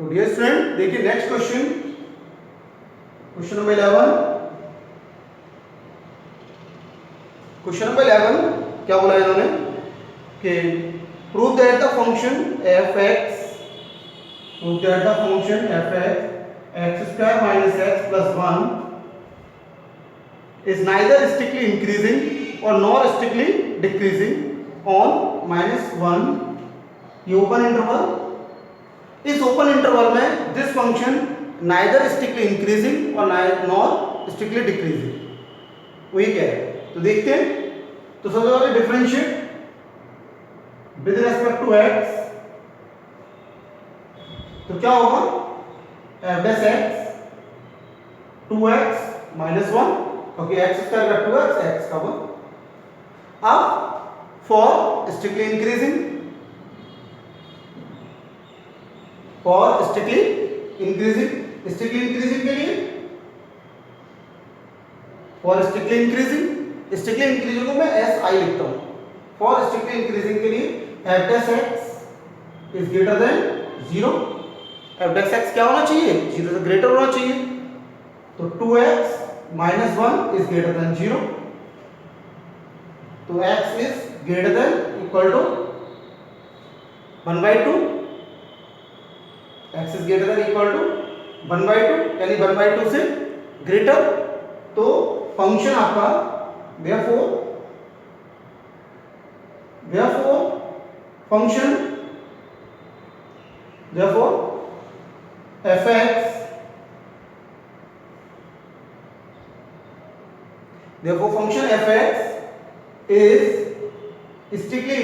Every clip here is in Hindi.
तो डियर स्टूडेंट देखिए next question, question number 11। Question number 11 क्या बोला इन्होंने कि prove that the function F x, prove that the function F x square minus x plus 1 is neither strictly increasing or nor strictly decreasing on -1। ये ओपन इंटरवल, इस ओपन इंटरवल में this function neither strictly increasing और नॉर स्ट्रिक्टली डिक्रीजिंग, वही क्या है। तो देखते हैं, तो सबसे पहले differentiate with respect to x, तो क्या होगा F dash x 2x minus 1, क्योंकि एक्स स्क्वायर का 2x एक्स का 1। अब for strictly increasing, for strictly increasing, strictly increasing के लिए for strictly increasing, strictly increasing को मैं एस आई लिखता हूं। फॉर स्ट्रिक्टली इंक्रीजिंग के लिए F dash x is greater then 0, F dash x क्या होना चाहिए, 0 से ग्रेटर होना चाहिए। तो 2x minus 1 is greater then 0, तो x is greater than equal to 1/2, x is greater than equal to 1/2, यानी 1/2 से ग्रेटर। तो फंक्शन आपका therefore function f x, therefore function f x is strictly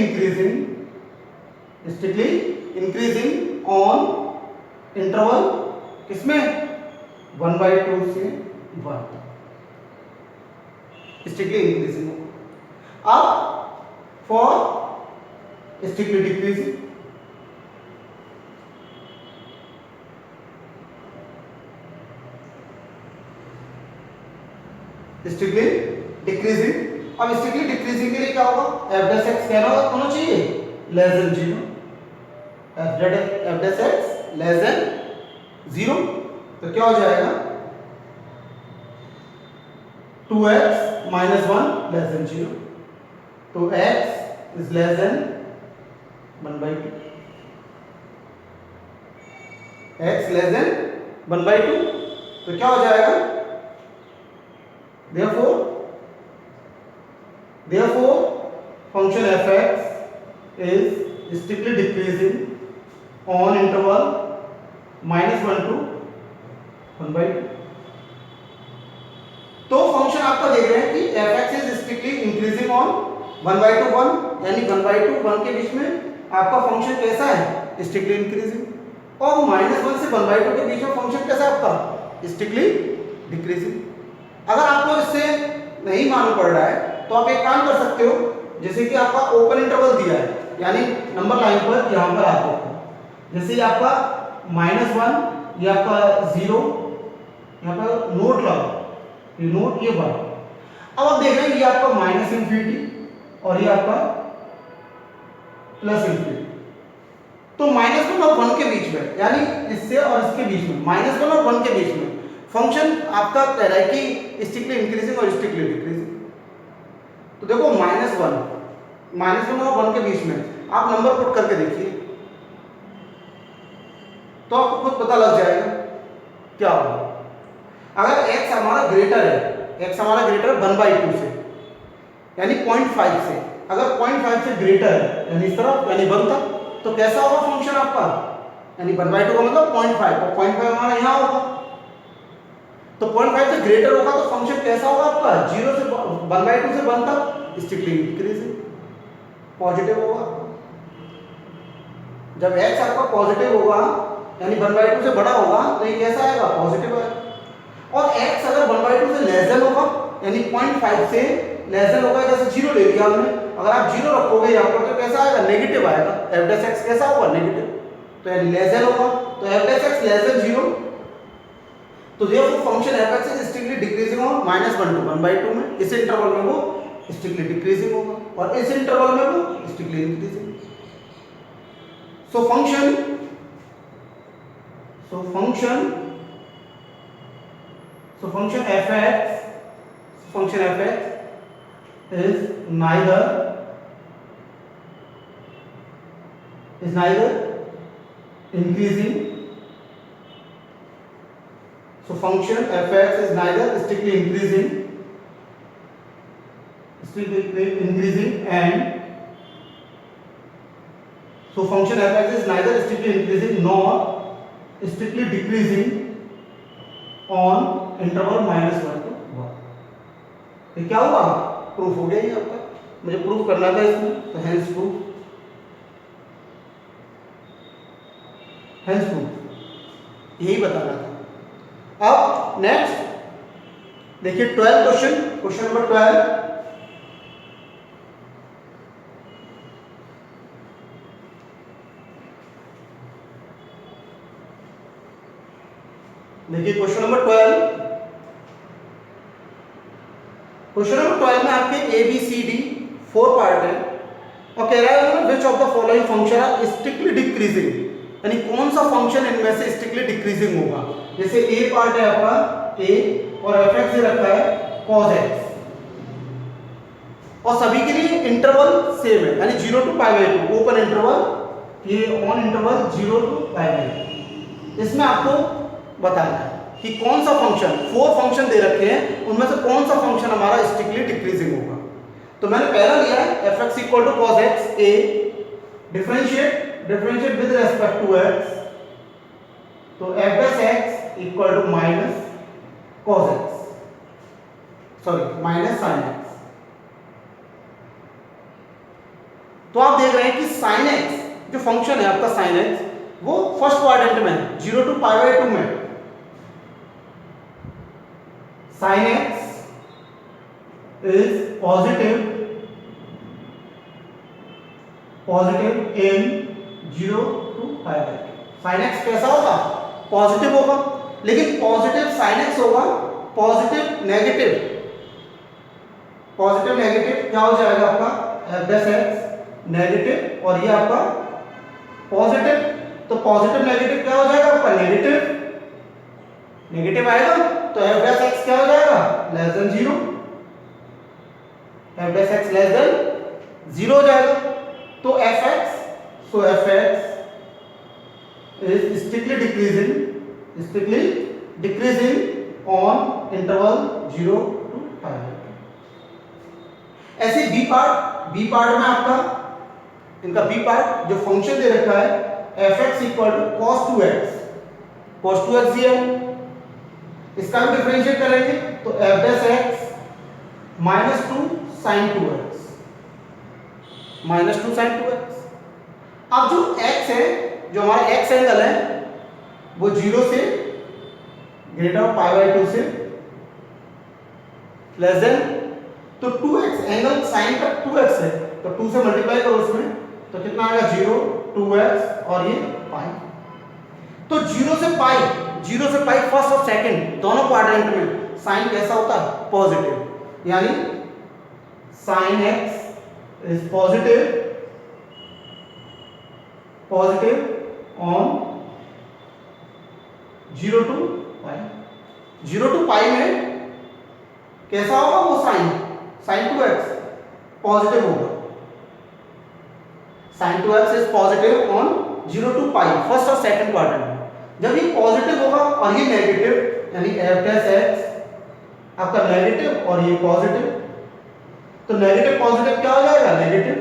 increasing on interval किसमें 1/2 से 1, strictly increasing। अब for strictly decreasing, strictly decreasing. अब स्ट्रिक्टली डिक्रीजिंग के लिए क्या होगा, एफ डैश एक्स क्या होना चाहिए, less than 0, F dash x less than 0। तो क्या हो जाएगा 2x माइनस 1 लेस देन 0, तो x is less than 1/2, x less than 1/2। तो क्या हो जाएगा, therefore function f x is strictly decreasing on interval -1 to 1/2। तो फंक्शन आपका देख रहे हैं कि f x is strictly increasing on 1/2 1, यानी 1/2 1 के बीच में आपका फंक्शन कैसा है, स्ट्रिक्टली इंक्रीजिंग, और -1 से 1/2 के बीच में फंक्शन कैसा है आपका, स्ट्रिक्टली डिक्रीजिंग। अगर आपको इससे नहीं मालूम पड़ रहा है तो आप एक काम कर सकते हो, जैसे कि आपका ओपन इंटरवल दिया है, यानी नंबर लाइन पर यहां पर आपको जैसे ही आपका -1 या आपका 0 यहां पर नोट लगाओ, ये नोट ये 1। अब आप देख रहे हैं ये आपका -∞ और ये आपका +∞। तो -1 और 1 के बीच में, यानी इससे और इसके बीच में, -1 और 1 के बीच में फंक्शन आपका कह रहा है कि स्ट्रिक्टली इंक्रीजिंग और स्ट्रिक्टली डिक्रीजिंग। तो देखो -1 और 1 के बीच में आप नंबर पुट करके देखिए तो आपको खुद पता लग जाएगा क्या होगा। अगर x हमारा ग्रेटर है, x हमारा ग्रेटर है 1/2 से, यानी 0.5 से, अगर 0.5 से ग्रेटर है यानी इस तरफ यानी 1 तक, तो कैसा होगा फंक्शन आपका, यानी 1/2 का मतलब 0.5, और 0.5 हमारा यहाँ होगा, तो 0.5 से ग्रेटर होगा तो फंक्शन कैसा होगा आपका, 0 से 1/2 से 1 तक स्ट्रिक्टली इंक्रीजिंग, पॉजिटिव होगा। जब x आपका पॉजिटिव होगा यानी 1/2 से बड़ा होगा तो ये कैसा आएगा, पॉजिटिव आएगा। और x अगर 1/2 से लेस देन होगा यानी 0.5 से लेस देन होगा, जैसे 0 ले लिया हमने, अगर आप 0 रखोगे यहाँ पर तो कैसा आएगा, नेगेटिव आएगा, f डैश x कैसा होगा, नेगेटिव, तो यानी लेस देन होगा, तो f dash x less than 0। तो therefore function f x is strictly decreasing on -1 to 1/2 में, इस इंटरवल में वो स्ट्रिक्टली डिक्रीजिंग होगा और इस इंटरवल में वो strictly increasing. So function So function fx is neither increasing. So function fx is neither strictly increasing and so function fx is neither strictly increasing nor strictly decreasing on interval -1 to 1. ये क्या हुआ? प्रूफ हो गया ये आपका। मुझे प्रूफ करना था इसमें, तो हेंस प्रूफ यही बताना था। अब नेक्स्ट देखिए 12 क्वेश्चन नंबर 12। देखिए क्वेश्चन नंबर 12 में आपके A B C D 4 part है और कह रहा है which of the following function are strictly decreasing, यानी कौन सा फंक्शन इनमें से स्ट्रिक्टली डिक्रीजिंग होगा। जैसे ए पार्ट है आपका ए और fx से रखा है cos x और सभी के लिए इंटरवल सेम है, यानी 0 to π/2 ओपन इंटरवल, ये ऑन इंटरवल 0 to π/2। इसमें आपको बताना है कि कौन सा फंक्शन, 4 फंक्शन दे रखे हैं, उनमें से कौन सा फंक्शन हमारा स्ट्रिक्टली डिक्रीजिंग होगा। तो मैंने पहला लिया है fx = cos x a, differentiate with respect to x, तो f(x) = minus cos x, sorry minus sin x। तो आप देख रहे हैं कि sin x जो फंक्शन है आपका sin x वो फर्स्ट क्वाड्रेंट में 0 to π/2 में sin x is positive in 0 to π/2। sin x कैसा होगा? पॉजिटिव होगा, लेकिन पॉजिटिव sin x होगा पॉजिटिव नेगेटिव क्या हो जाएगा आपका f(x) नेगेटिव और ये आपका पॉजिटिव, तो पॉजिटिव नेगेटिव क्या हो जाएगा आपका नेगेटिव आएगा, तो f(x) क्या हो जाएगा <0, f(x) <0 हो जाएगा। तो fx is strictly decreasing on interval 0 to π/2। ऐसे बी पार्ट में आपका इनका बी पार्ट जो फंक्शन दे रखा है fx = cos 2x दिया है, इसका भी डिफरेंशिएट करेंगे तो f(x) -2 sin 2x। अब जो x है, जो हमारा x एंगल है वो 0 से ग्रेटर π/2 से लेस देन, तो 2x एंगल साइन का 2x है तो 2 से मल्टीप्लाई करो उसमें, तो कितना आएगा 0 2x और ये पाई। तो 0 से पाई फर्स्ट और सेकंड दोनों क्वाड्रेंट में साइन कैसा होता है? पॉजिटिव, यानी sin x is positive on 0 to π में कैसा होगा वो sin 2x पॉजिटिव होगा, sin 2x is positive on 0 to π first और सेकंड क्वाड्रेंट में। जब ये पॉजिटिव होगा और ये नेगेटिव, यानी f(x) आपका नेगेटिव और ये पॉजिटिव, तो नेगेटिव पॉजिटिव क्या हो जाएगा नेगेटिव,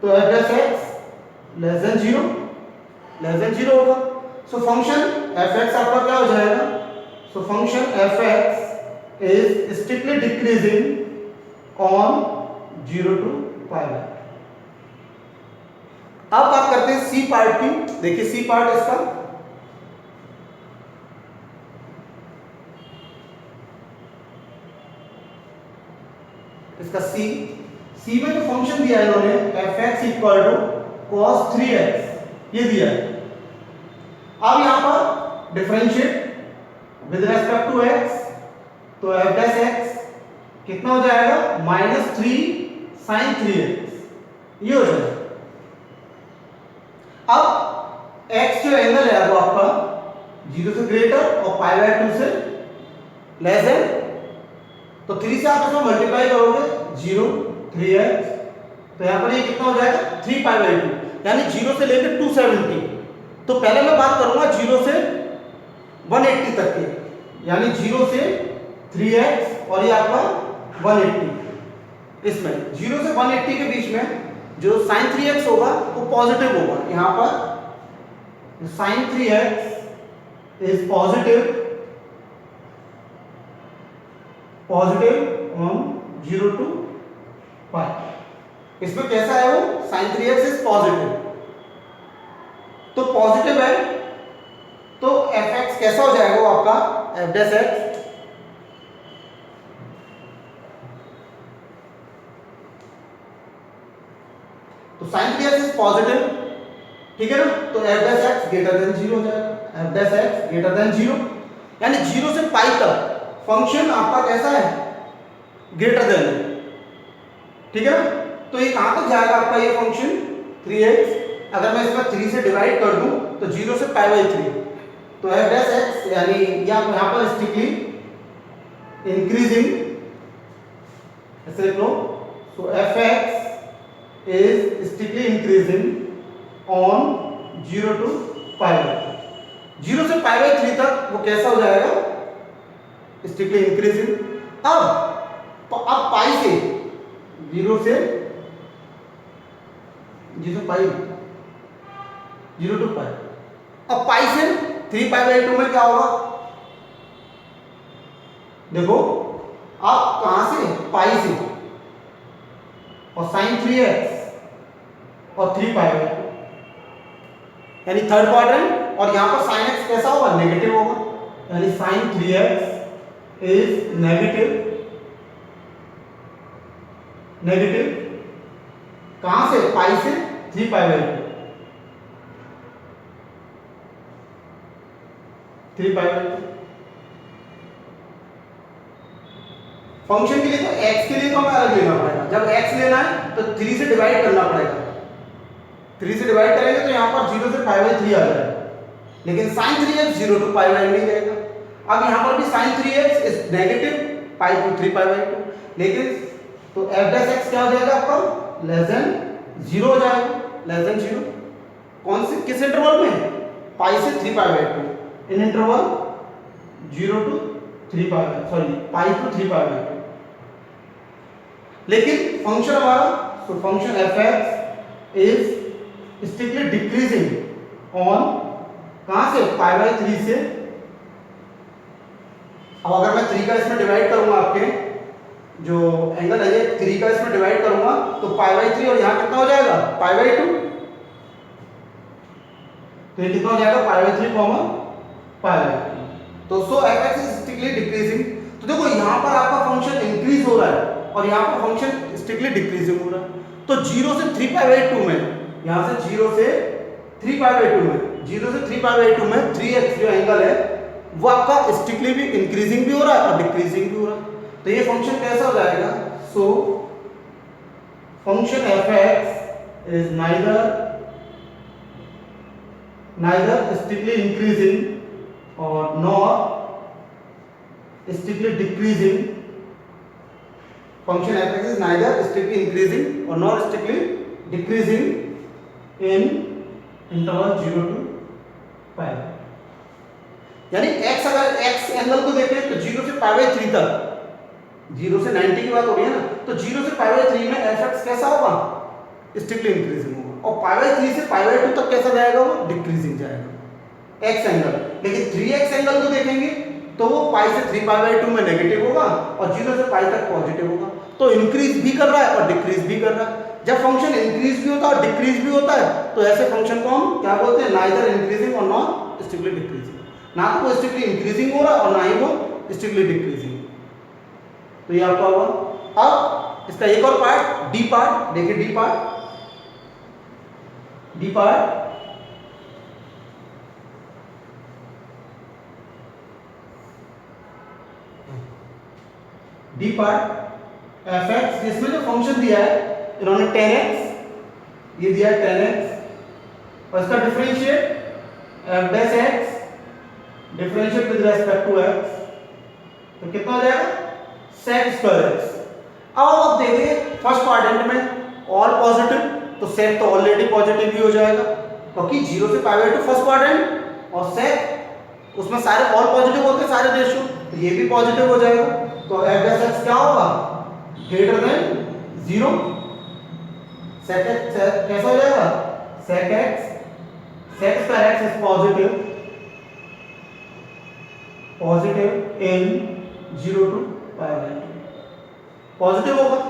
तो f(x) <0 होगा। सो फंक्शन fx आपका क्या हो जाएगा, so function fx is strictly decreasing on 0 to π/2। अब बात करते हैं सी पार्ट की। देखिए सी पार्ट इसका सी में जो फंक्शन दिया है इन्होंने fx = cos 3x ये दिया है। अब यहां पर differentiate with respect to x, तो f(x) कितना हो जाएगा -3 sin 3x ये हो जाएगा। अब x जो एंगल है 0 से ग्रेटर और पाई बाय 2 से लेस देन, तो 3 से आप इसमें मल्टीप्लाई करोगे 0 3x, तो यहाँ पर ये कितना हो जाएगा 3 पाई बाय 2, यानी 0 से लेकर 270। तो पहले मैं बात करूंगा 0 से 180 तक की, यानी 0 से 3x और ये आपका 180, इसमें 0 से 180 के बीच में जो sin 3x होगा वो पॉजिटिव होगा। यहाँ पर sin 3x is positive on 0 to पाई। इसमें कैसा है वो sin 3x इज पॉजिटिव, तो पॉजिटिव है तो fx कैसा हो जाएगा वो आपका f डैश x तो sin 3x इज पॉजिटिव, ठीक है ना, तो f dash x greater than 0 हो जाएगा, f dash x greater than 0, यानी 0 से पाई तक फंक्शन आपका कैसा है ग्रेटर देन, ठीक है ना। तो ये कहां तक जाएगा आपका ये फंक्शन 3x, अगर मैं इसका 3 से डिवाइड कर दूं तो 0 से पाई बाय 3, तो f डैश x यानी यहाँ पर स्ट्रिक्टली इंक्रीजिंग, ऐसे लिख लो, सो fx is strictly increasing on 0 to pi by 3, 0 से पाई बाय 3 तक वो कैसा हो जाएगा स्ट्रिक्टली इंक्रीजिंग। अब पाई से 0 से पाई 0 to पाई, अब पाई से 3 पाई बाय 2 में क्या होगा, देखो आप कहां से पाई से और sin 3x और 3 पाई बाय 2, यानी थर्ड क्वाड्रेंट, और यहां पर sin x कैसा होगा नेगेटिव होगा, यानी sin 3x इज नेगेटिव कहां से पाई से 3 pi by 2, 3 pi by 2 function के लिए, तो x के लिए तो हमें अलग लेना पड़ेगा, जब x लेना है तो 3 से डिवाइड करना पड़ेगा, 3 से डिवाइड करेंगे तो यहाँ पर 0 से पाई बाय 3 आ जाएगा, लेकिन sin 3x 0 to pi by नहीं जाएगा। अब यहाँ पर भी sin 3x is negative pi to 3 pi by 2, लेकिन तो f डैश x क्या हो जाएगा आपका लेस देन 0 हो जाएगा, लेस देन 0, कौन से किस इंटरवल में, पाई से 3 pi by 2, in interval 0 to 3 pi by, sorry pi to 3 pi by 2, लेकिन फंक्शन हमारा, तो function fx is strictly decreasing on कहां से पाई बाय 3 से। अब अगर मैं 3 का इसमें डिवाइड करूंगा, आपके जो एंगल है ये 3 का इसमें डिवाइड करूंगा तो पाई बाय 3 और यहां कितना हो जाएगा पाई बाय 2, तो ये कितना हो जाएगा pi by 3 common pi by 2, तो सो fx इज स्ट्रिक्टली डिक्रीजिंग। तो देखो यहां पर आपका फंक्शन इंक्रीज हो रहा है और यहां पर फंक्शन स्ट्रिक्टली डिक्रीजिंग हो रहा है, तो 0 से 3 पाई बाय 2 में, यहां से 0 से 3 पाई बाय 2 में, 0 से 3 पाई बाय 2 में 3x जो एंगल है वो आपका स्ट्रिक्टली भी इंक्रीजिंग भी हो रहा है और डिक्रीजिंग भी हो रहा है, तो ये फंक्शन कैसा हो जाएगा, so function fx is neither strictly increasing or nor strictly decreasing, function fx is neither strictly increasing or nor strictly decreasing in interval 0 to पाई, यानी x अगर x एंगल को देखें तो 0 से पाई बाय 3 तक, 0 से 90 की बात हो रही है ना, तो 0 से पाई बाय 3 में fx कैसा होगा स्ट्रिक्टली इंक्रीजिंग होगा, और पाई बाय 3 से पाई बाय 2 तक कैसा जाएगा वो डिक्रीजिंग जाएगा x एंगल, लेकिन 3x एंगल को देखेंगे तो वो पाई से 3 पाई बाय 2 में नेगेटिव होगा और 0 से पाई तक पॉजिटिव होगा, तो इंक्रीज भी कर रहा है और डिक्रीज भी कर रहा है। जब फंक्शन इंक्रीज भी होता है और डिक्रीज भी होता है तो ऐसे फंक्शन को हम क्या बोलते हैं, नाइदर इंक्रीजिंग और नॉट स्ट्रिक्टली डिक्रीजिंग, ना तो वो स्ट्रिक्टली इंक्रीजिंग हो रहा है और ना ही वो स्ट्रिक्टली डिक्रीजिंग, तो ये आपका हुआ। अब इसका एक और पार्ट डी पार्ट देखिए, D part D part fx, जिसमें जो फंक्शन दिया है इन्होंने 10x, ये दिया है 10x, और इसका differentiate f dash x differentiate with respect to x, तो कितना हो जाएगा sec स्क्वायर x। अब आप देखिए फर्स्ट क्वाड्रेंट में ऑल पॉजिटिव, तो sec तो ऑलरेडी पॉजिटिव ही हो जाएगा क्योंकि 0 से π/2 फर्स्ट क्वाड्रेंट और sec उसमें सारे ऑल पॉजिटिव होते हैं सारे रेशियो, तो ये भी पॉजिटिव हो जाएगा। तो f(x) क्या होगा ग्रेटर देन 0, sec x कैसा हो जाएगा sec square x is positive in 0 to π/2 positive होगा।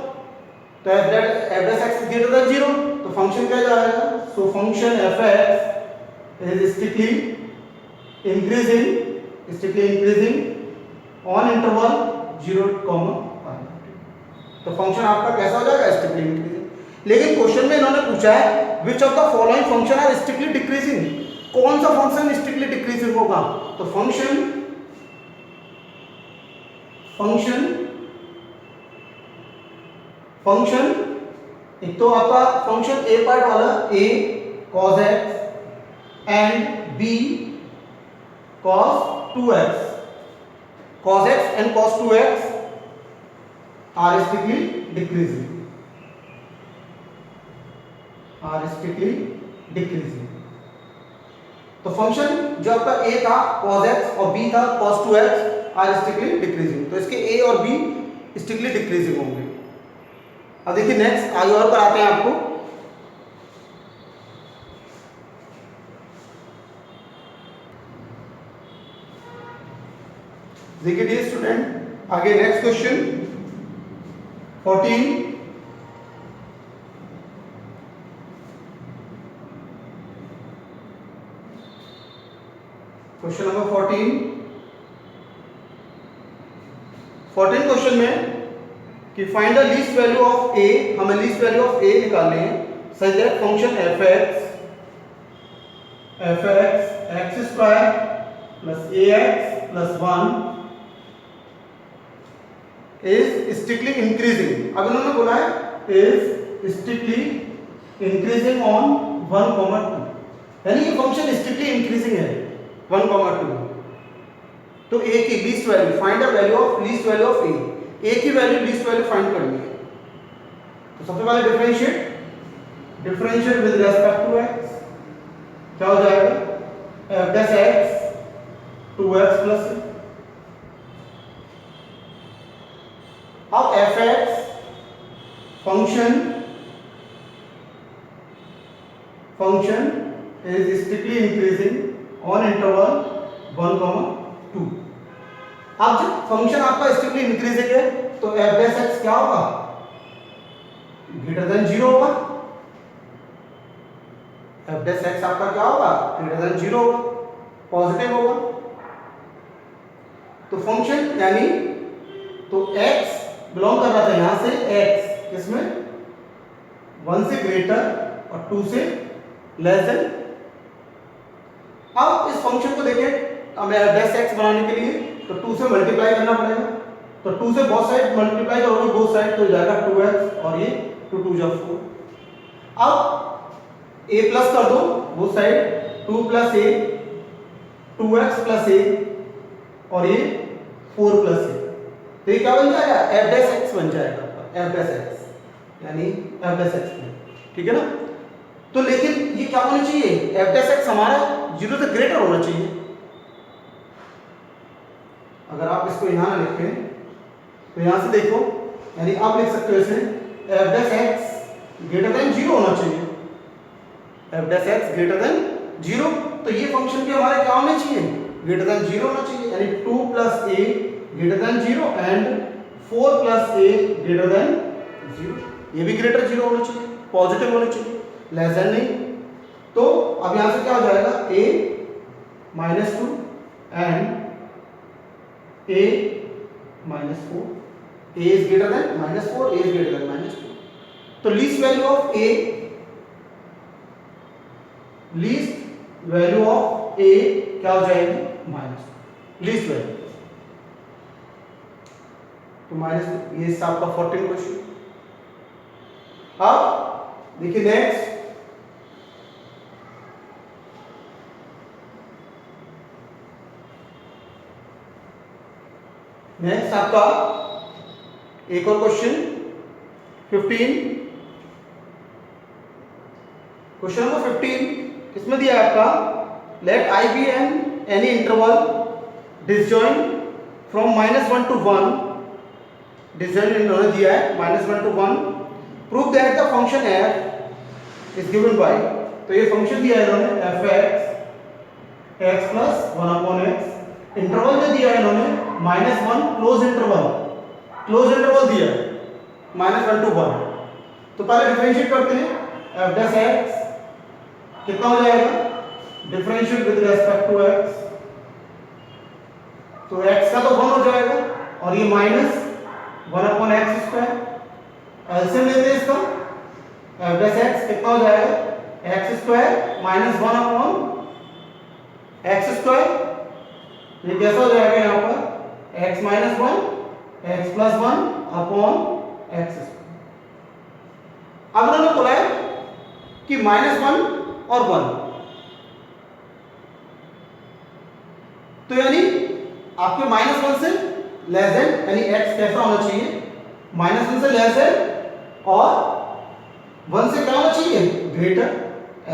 तो f(x) इज ग्रेटर देन 0, तो फंक्शन क्या जाएगा, so function f(x) is strictly increasing on interval 0, π/2। तो फंक्शन आपका कैसा हो जाएगा स्ट्रिक्टली इंक्रीजिंग। लेकिन क्वेश्चन में इन्होंने पूछा है which of the following function are strictly decreasing, कौन सा फंक्शन स्ट्रिक्टली डिक्रीजिंग होगा। तो फंक्शन एक तो आपका फंक्शन ए पार्ट वाला a cos x and b cos 2x, cos x and cos 2x are strictly decreasing। तो फंक्शन जो आपका a था cos x और b था cos 2x are strictly decreasing, तो इसके a और b strictly decreasing होंगे। अब देखिए नेक्स्ट आगे और पर आते हैं आपको। देखिए डियर स्टूडेंट आगे next question 14, question number 14 question में कि फाइंड द लीस्ट वैल्यू ऑफ a, हमें लीस्ट वैल्यू ऑफ a निकालने हैं such that function f(x) x square plus ax plus 1 is strictly increasing. अब इन्होंने बोला है इज स्ट्रिक्टली इंक्रीजिंग ऑन 1, 2, यानी ये फंक्शन स्ट्रिक्टली इंक्रीजिंग है 1, 2। तो a की least value, find the value of least value ऑफ a की वैल्यू लीस्ट वैल्यू फाइंड करनी है। तो सबसे पहले differentiate with respect to x, क्या हो जाएगा f(x) 2x प्लस a। अब f(x) function is strictly increasing on interval 1, 2। अब जब फंक्शन आपका स्ट्रिक्टली इंक्रीजिंग है तो f(x) क्या होगा ग्रेटर देन 0 होगा। f(x) आपका क्या होगा ग्रेटर देन 0 होगा, पॉजिटिव होगा। तो फंक्शन यानी तो x बिलोंग कर रहा था यहां से x किसमें 1 से ग्रेटर और 2 से लेस देन। अब इस फंक्शन को देखें, हमें f(x) बनाने के लिए तो 2 से मल्टीप्लाई करना पड़ेगा, तो 2 से बोथ साइड मल्टीप्लाई करोगे बोथ साइड तो हो जाएगा 2x और ये 2 2 जा 4। अब a प्लस कर दो both side 2 plus a 2x plus a और ये 4 प्लस a, तो ये क्या बन जाएगा f(x) बन जाएगा f(x) यानी f(x), ठीक है ना। तो लेकिन ये क्या होना चाहिए f(x) हमारा 0 से ग्रेटर होना चाहिए। अगर आप इसको यहां ना लिखें तो यहां से देखो, यानी आप लिख सकते हो इसे f(x) ग्रेटर देन 0 होना चाहिए, f(x) ग्रेटर देन 0। तो ये फंक्शन भी हमारे क्या होने चाहिए ग्रेटर देन 0 होना चाहिए, यानी 2 plus a greater than 0 and 4 plus a greater than 0। ये भी ग्रेटर 0 होना चाहिए, पॉजिटिव होना चाहिए, लेस देन नहीं। तो अब यहां से क्या हो जाएगा a -2 and a -4, a is greater than -4, a is greater than -2। तो लीस्ट वैल्यू ऑफ a क्या हो जाएगी -2, लीस्ट वैल्यू तो -2। ये आपका 14 क्वेश्चन। अब देखिए नेक्स्ट नेक्स्ट आपका एक और क्वेश्चन 15, क्वेश्चन नंबर 15 इसमें दिया है आपका let I be an any interval disjoint from -1 to 1, disjoint इन्होंने दिया है -1 to 1, prove that the function f is given by, तो ये फंक्शन दिया है इन्होंने f(x) x plus 1/x, interval जो दिया है इन्होंने -1 क्लोज इंटरवल दिया है -1 to 1, तो पहले डिफरेंशिएट करते हैं f(x) कितना हो जाएगा, differentiate with respect to x, तो x का तो 1 हो जाएगा और ये -1/x², एलसीएम लेते हैं इसका, f(x) कितना हो जाएगा x² -1/x², ये कैसा हो जाएगा यहाँ पर x - 1 x + 1/x²। अब उन्होंने बोला है कि -1 और 1, तो यानी आपके -1 से लेस देन, यानी x कैसा होना चाहिए -1 से लेस देन और 1 से क्या होना चाहिए greater,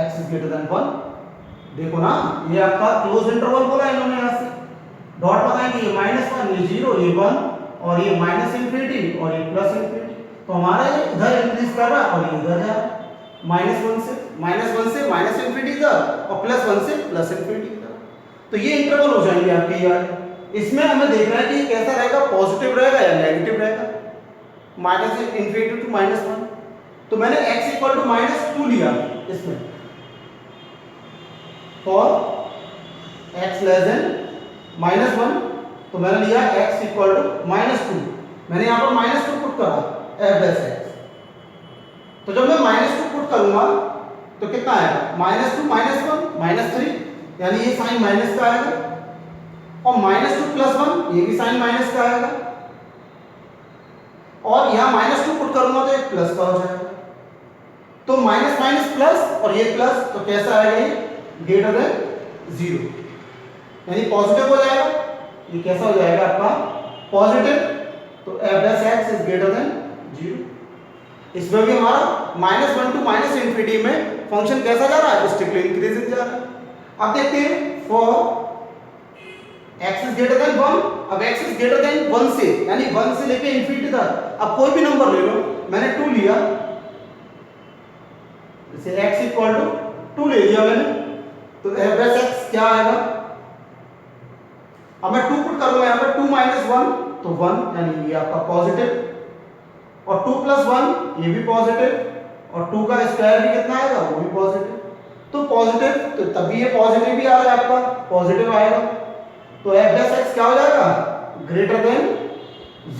x is greater then 1। देखो ना ये आपका क्लोज इंटरवल बोला है इन्होंने, यहां से डॉट लगाएंगे, ये -1 ये 0 ये 1 और ये -∞ और ये +∞, तो हमारा ये इधर इंक्रीज कर रहा है और ये इधर जा रहा है, -1 से -∞ इधर और +1 से +∞ इधर, तो ये इंटरवल हो जाएंगे आपके यार। इसमें हमें देखना है कि ये कैसा रहेगा, पॉजिटिव रहेगा या नेगेटिव रहेगा, -∞ to -1, तो मैंने x = -2 लिया इसमें, फॉर x लेस देन -1, तो मैंने लिया x = -2, मैंने यहाँ पर -2 पुट करा f(x), तो जब मैं -2 पुट करूंगा तो कितना आएगा, -2 -1 -3, यानी ये साइन माइनस का आएगा, और -2 + 1 ये भी साइन माइनस का आएगा, और यहाँ -2 पुट करूंगा तो एक प्लस का हो जाएगा, तो माइनस माइनस प्लस और ये प्लस, तो कैसा आएगा ये ग्रेटर देन 0, यानी पॉजिटिव हो जाएगा, ये कैसा हो जाएगा आपका पॉजिटिव, तो f(x) इज ग्रेटर देन 0। इसमें भी हमारा -1 to -∞ में फंक्शन कैसा जा रहा है, स्ट्रिक्टली इंक्रीजिंग जा रहा है। अब देखते हैं for x is greater then 1, अब x इज ग्रेटर देन 1 से, यानी 1 से लेके इंफिनिटी तक, अब कोई भी नंबर ले लो, मैंने 2 लिया, जैसे x = 2 ले लिया मैंने, तो f(x) क्या आएगा, अब मैं 2 पुट करूंगा यहाँ पर, 2 - 1 तो 1, यानी ये आपका पॉजिटिव, और 2 + 1 ये भी पॉजिटिव, और 2 का स्क्वायर भी कितना आएगा, वो भी पॉजिटिव, तो पॉजिटिव, तो तभी ये पॉजिटिव भी आ रहा है आपका, पॉजिटिव आएगा, तो f(x) क्या हो जाएगा ग्रेटर देन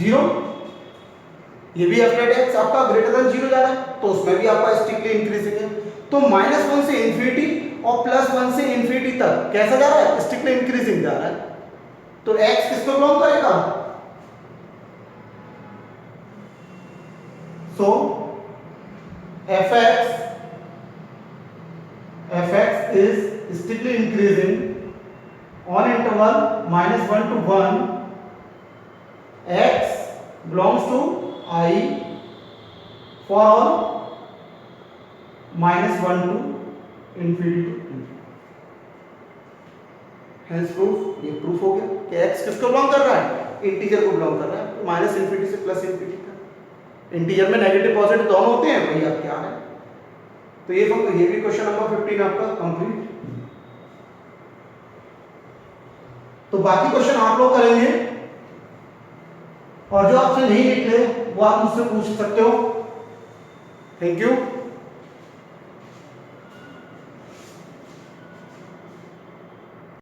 0, ये भी f(x) आपका ग्रेटर देन 0 जा रहा है, तो उसमें भी आपका स्ट्रिक्टली इंक्रीजिंग है, तो -1 से इंफिनिटी और +1 से इंफिनिटी तक कैसा जा रहा है, स्ट्रिक्टली इंक्रीजिंग जा रहा है, तो x किसको बिलोंग करेगा, सो f(x) is strictly increasing on interval -1 to 1, x belongs to I for all -1 to infinity to infinity। Hence proof, ये प्रूफ हो गया कि x किसको बिलोंग कर रहा है, इंटीजर को बिलोंग कर रहा है, -∞ से +∞ तक, इंटीजर में नेगेटिव पॉजिटिव दोनों होते हैं, वही आप क्या है, तो ये भी क्वेश्चन नंबर 15 आपका कंप्लीट। तो बाकी क्वेश्चन आप लोग करेंगे, और जो आपसे नहीं निकले वो आप मुझसे पूछ सकते हो। Thank you.